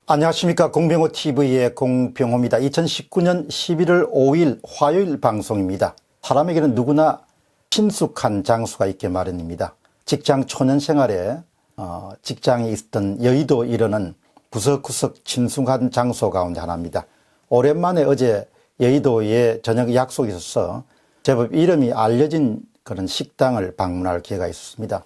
안녕하십니까. 공병호TV의 공병호입니다. 2019년 11월 5일 화요일 방송입니다. 사람에게는 누구나 친숙한 장소가 있게 마련입니다. 직장 초년 생활에 직장에 있었던 여의도 이르는 구석구석 친숙한 장소 가운데 하나입니다. 오랜만에 어제 여의도에 저녁 약속이 있어서 제법 이름이 알려진 그런 식당을 방문할 기회가 있었습니다.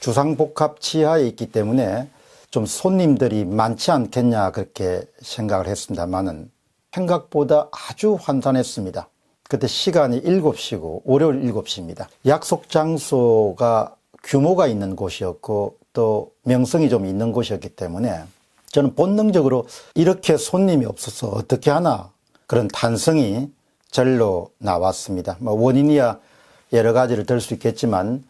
주상복합 지하에 있기 때문에 좀 손님들이 많지 않겠냐 그렇게 생각을 했습니다만은 생각보다 아주 환산했습니다. 그때 시간이 7시고 월요일 7시입니다. 약속 장소가 규모가 있는 곳이었고 또 명성이 좀 있는 곳이었기 때문에 저는 본능적으로 이렇게 손님이 없어서 어떻게 하나 그런 탄성이 절로 나왔습니다. 원인이야 여러 가지를 들 수 있겠지만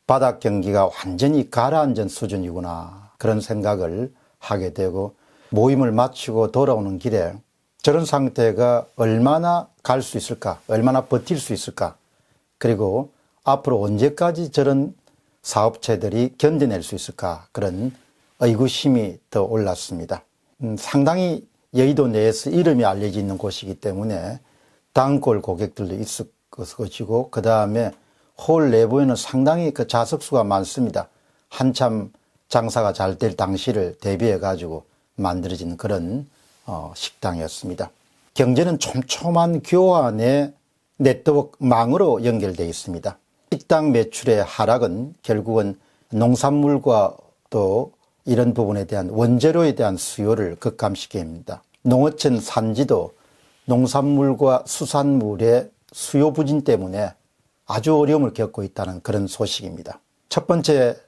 바닥 경기가 완전히 가라앉은 수준이구나 그런 생각을 하게 되고 모임을 마치고 돌아오는 길에 저런 상태가 얼마나 갈 수 있을까, 얼마나 버틸 수 있을까, 그리고 앞으로 언제까지 저런 사업체들이 견뎌낼 수 있을까, 그런 의구심이 더 올랐습니다. 상당히 여의도 내에서 이름이 알려져 있는 곳이기 때문에 단골 고객들도 있을 것이고 그 다음에 홀 내부에는 상당히 그 좌석수가 많습니다. 한참 장사가 잘 될 당시를 대비해 가지고 만들어진 그런 식당이었습니다. 경제는 촘촘한 교환의 네트워크망으로 연결되어 있습니다. 식당 매출의 하락은 결국은 농산물과 또 이런 부분에 대한 원재료에 대한 수요를 급감시키게 됩니다. 농어촌 산지도 농산물과 수산물의 수요 부진 때문에 아주 어려움을 겪고 있다는 그런 소식입니다. 첫 번째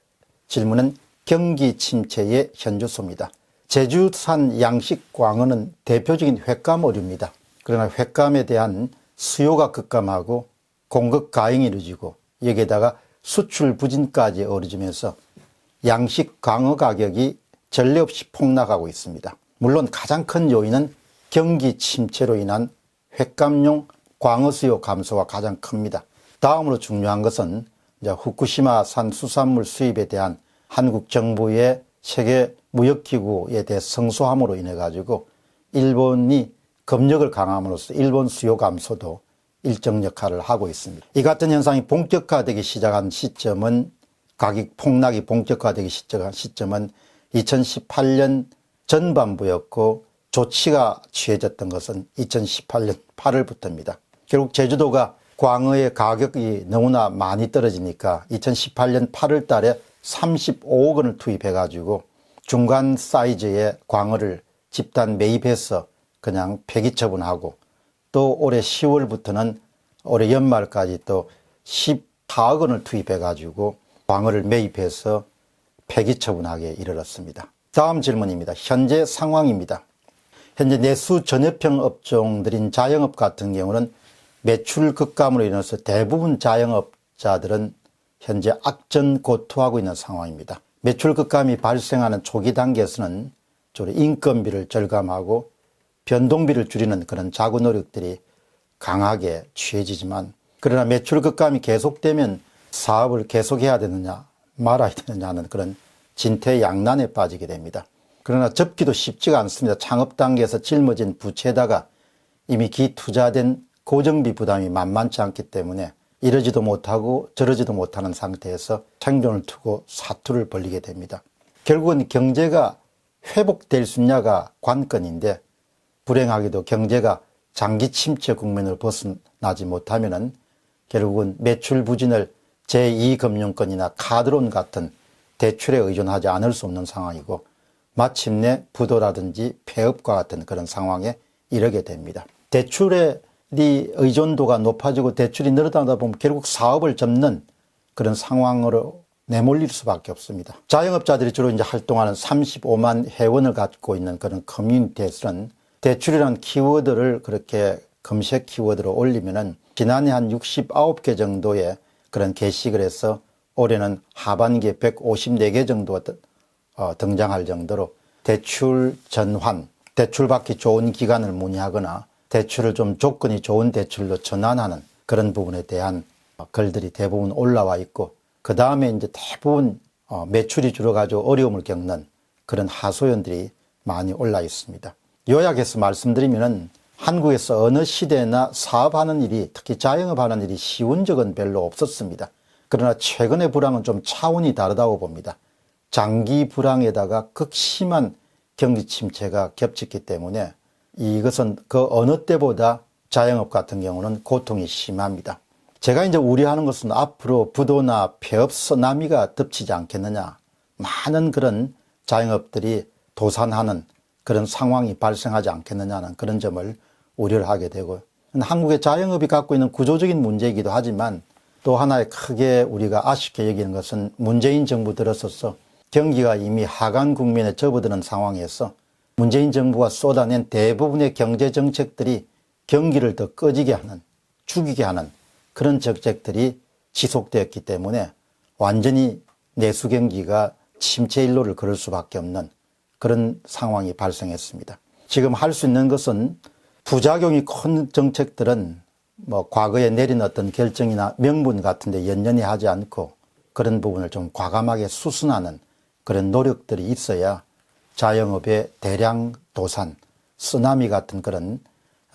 질문은 경기 침체의 현주소입니다. 제주산 양식 광어는 대표적인 횟감 어류입니다. 그러나 횟감에 대한 수요가 급감하고 공급 과잉이 이루어지고 여기에다가 수출 부진까지 어우러지면서 양식 광어 가격이 전례 없이 폭락하고 있습니다. 물론 가장 큰 요인은 경기 침체로 인한 횟감용 광어 수요 감소가 가장 큽니다. 다음으로 중요한 것은 이제 후쿠시마산 수산물 수입에 대한 한국 정부의 세계 무역기구에 대해 성소함으로 인해 가지고 일본이 검역을 강함으로써 일본 수요 감소도 일정 역할을 하고 있습니다. 이 같은 현상이 본격화되기 시작한 시점은 가격 폭락이 본격화되기 시작한 시점은 2018년 전반부였고 조치가 취해졌던 것은 2018년 8월부터입니다. 결국 제주도가 광어의 가격이 너무나 많이 떨어지니까 2018년 8월 달에 35억 원을 투입해 가지고 중간 사이즈의 광어를 집단 매입해서 그냥 폐기 처분하고 또 올해 10월부터는 올해 연말까지 또 14억 원을 투입해 가지고 광어를 매입해서 폐기 처분하게 이르렀습니다. 다음 질문입니다. 현재 상황입니다. 현재 내수 전염병 업종들인 자영업 같은 경우는 매출 급감으로 인해서 대부분 자영업자들은 현재 악전고투하고 있는 상황입니다. 매출 급감이 발생하는 초기 단계에서는 주로 인건비를 절감하고 변동비를 줄이는 그런 자구 노력들이 강하게 취해지지만 그러나 매출 급감이 계속되면 사업을 계속해야 되느냐 말아야 되느냐 하는 그런 진퇴양난에 빠지게 됩니다. 그러나 접기도 쉽지가 않습니다. 창업 단계에서 짊어진 부채에다가 이미 기투자된 고정비 부담이 만만치 않기 때문에 이러지도 못하고 저러지도 못하는 상태에서 생존을 두고 사투를 벌이게 됩니다. 결국은 경제가 회복될 수 있냐가 관건인데 불행하게도 경제가 장기 침체 국면을 벗어나지 못하면은 결국은 매출 부진을 제2금융권이나 카드론 같은 대출에 의존하지 않을 수 없는 상황이고 마침내 부도라든지 폐업과 같은 그런 상황에 이르게 됩니다. 대출의 의존도가 높아지고 대출이 늘어나다 보면 결국 사업을 접는 그런 상황으로 내몰릴 수밖에 없습니다. 자영업자들이 주로 이제 활동하는 35만 회원을 갖고 있는 그런 커뮤니티에서는 대출이라는 키워드를 그렇게 검색 키워드로 올리면은 지난해 한 69개 정도의 그런 게시글 해서 올해는 하반기에 154개 정도가 등장할 정도로 대출 전환, 대출 받기 좋은 기간을 문의하거나 대출을 좀 조건이 좋은 대출로 전환하는 그런 부분에 대한 글들이 대부분 올라와 있고 그 다음에 이제 대부분 매출이 줄어가지고 어려움을 겪는 그런 하소연들이 많이 올라 있습니다. 요약해서 말씀드리면은 한국에서 어느 시대나 사업하는 일이, 특히 자영업하는 일이 쉬운 적은 별로 없었습니다. 그러나 최근의 불황은 좀 차원이 다르다고 봅니다. 장기 불황에다가 극심한 경기 침체가 겹쳤기 때문에 이것은 그 어느 때보다 자영업 같은 경우는 고통이 심합니다. 제가 이제 우려하는 것은 앞으로 부도나 폐업 쓰나미가 덮치지 않겠느냐. 많은 그런 자영업들이 도산하는 그런 상황이 발생하지 않겠느냐는 그런 점을 우려를 하게 되고, 한국의 자영업이 갖고 있는 구조적인 문제이기도 하지만 또 하나의 크게 우리가 아쉽게 여기는 것은 문재인 정부 들어서서 경기가 이미 하강 국면에 접어드는 상황에서 문재인 정부가 쏟아낸 대부분의 경제 정책들이 경기를 더 꺼지게 하는, 죽이게 하는 그런 정책들이 지속되었기 때문에 완전히 내수 경기가 침체 일로를 걸을 수밖에 없는 그런 상황이 발생했습니다. 지금 할 수 있는 것은 부작용이 큰 정책들은 과거에 내린 어떤 결정이나 명분 같은 데 연연히 하지 않고 그런 부분을 좀 과감하게 수순하는 그런 노력들이 있어야 자영업의 대량 도산, 쓰나미 같은 그런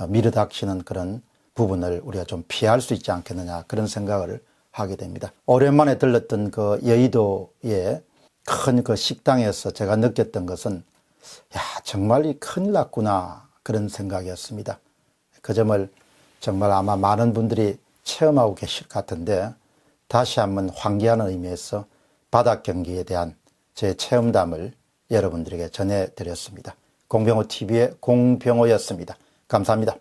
밀어닥치는 그런 부분을 우리가 좀 피할 수 있지 않겠느냐, 그런 생각을 하게 됩니다. 오랜만에 들렀던 그 여의도의 큰 그 식당에서 제가 느꼈던 것은 정말 큰일 났구나, 그런 생각이었습니다. 그 점을 정말 아마 많은 분들이 체험하고 계실 것 같은데 다시 한번 환기하는 의미에서 바닥 경기에 대한 제 체험담을 여러분들에게 전해드렸습니다. 공병호TV의 공병호였습니다. 감사합니다.